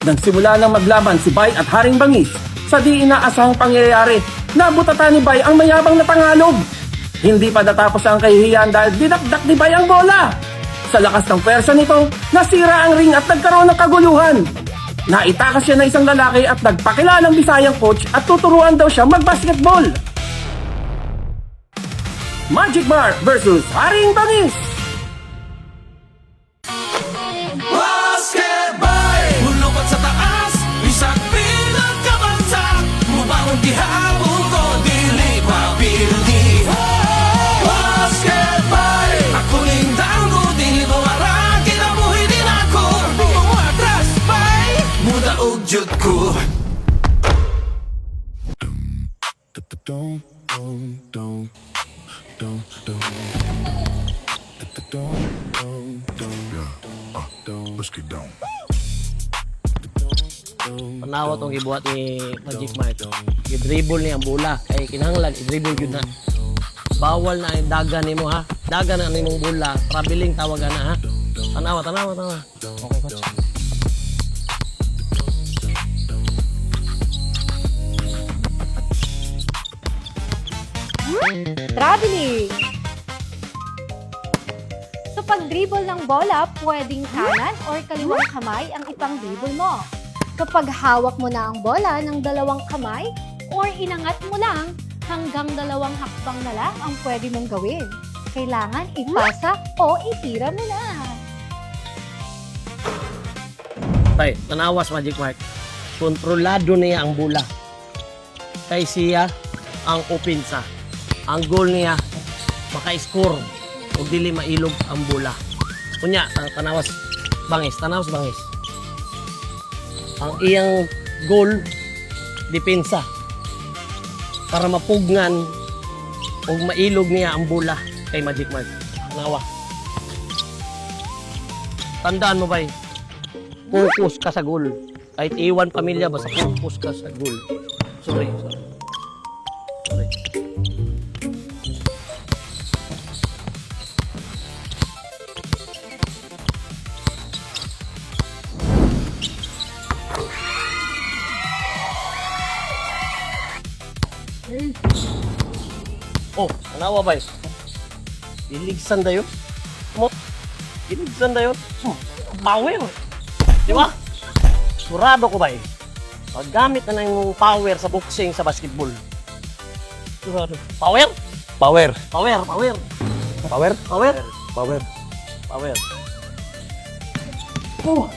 Nagsimula nang maglaban si Bay at Haring Bangis sa di inaasahang pangyayari. Nabutatan ni Bay ang mayabang na Tagalog. Hindi pa natapos ang kahihiyan dahil dinakdak ni Bay ang bola. Sa lakas ng pwersa nito, nasira ang ring at nagkaroon ng kaguluhan. Naitakas siya na isang lalaki at nagpakilalang Bisayang coach at tuturuan daw siya magbasketball. Magic Bar versus Haring Bangis. Basketball! Hulupot sa taas, isang pinagkabansa. Mubaon di habon ko, dili pa pildi. Basketball! Ako ning dango, dili mo araki na buhay din ako. Mo atras, bay! Muda og jud ko. Let's get down. Panawa tong gibuhat ni Magic Mike. Gidribble niya ang bola. Kay kinahanglan i-dribble yun na. Bawal na ang dagan nimo ha. Dagan na nimong bola. Traveling tawagan na ha. Tanawa. Okay, coach. Traveling! Sa pag-dribble ng bola, pwedeng kanan or kaliwang kamay ang ipang-dribble mo. Kapag hawak mo na ang bola ng dalawang kamay or inangat mo lang, hanggang dalawang hakbang na lang ang pwede mong gawin. Kailangan ipasa o itira mo na. Tay, tanawas Magic Mike. Kontrolado niya ang bola. Kay siya ang opensa. Ang goal niya maka-score o dili mailog ang bola. Kunya, tanawas bangis. Ang iyang goal depensa para mapugnan o mailog niya ang bola kay Magic Mike. Tanawa. Tandaan mo ba? Focus ka sa goal. Kahit iwan pamilya, basta focus ka sa goal. Sorry. Oh, tanawa ba? Iligsan dayon. Iligsan dayon. Power. Di ba? Surado ko ba? Paggamit na ng power sa boxing sa basketball. Surado. Power? Power. Oh.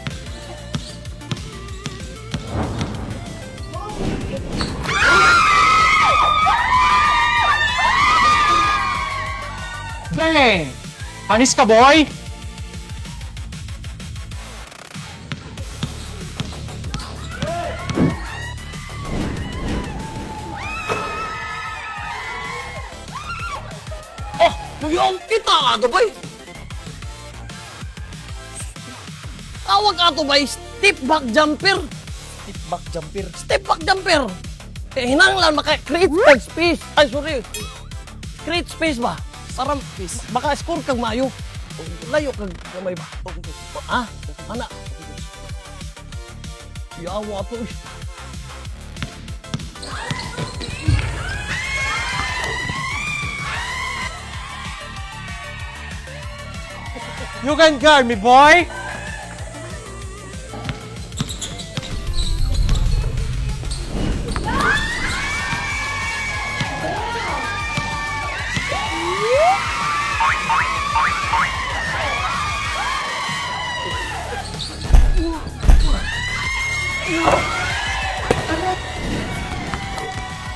Dang! Panis ka, boy! Oh, yung kita ato ba? Tawag ato ba? Step back jumper. Eh, hinanglan maka-create kag space. Ay, sorry. Create space ba? Para baka score kag mayo. Layo kag gamay ba? Ah, ana. Yawa to. You can guard me, boy!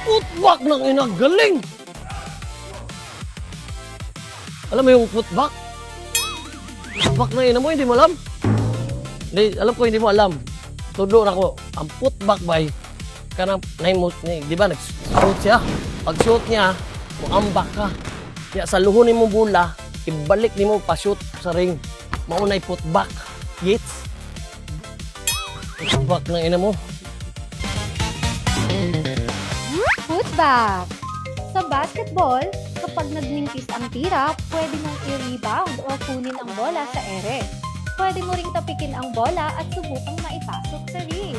Footback ng ina, galing! Alam mo yung footback? Footback ng ina mo, hindi mo alam? Hindi, alam ko hindi mo alam. Tudo na ko, ang footback ba kanang di ba nag-shoot siya? Pag shoot niya, muambak ka. Kaya sa luhunin mo bola, ibalik ni mo pa-shoot sa ring. Maunay footback. Gets? Footback ng ina mo. Putback! Sa basketball, kapag nagmintis ang tira, pwede mong i-rebound o kunin ang bola sa ere. pwede mo ring tapikin ang bola at subukang maipasok sa ring.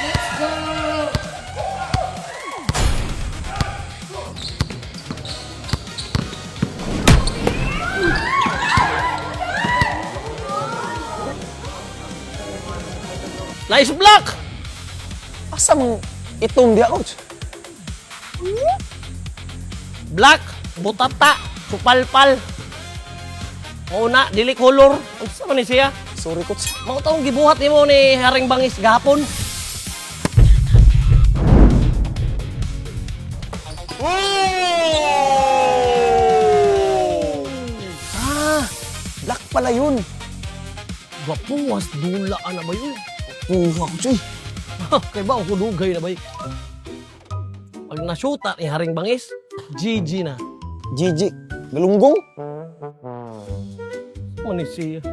Let's go! Nice block! Asa mong itong dia, coach? Black, butata, supalpal. Oo na, dili color. Ano sa man ni siya? Sorry, coach. Mga taong gibuhat ni mo ni Haring Bangis gahapon. Black pala yun. Gapuwas, dula na ba yun? Coach, uy. Kaya ba ako dugay na ba yun? Pag nasyuta ni Haring Bangis, GG na. Gigi. Galunggong. Ano ni siya?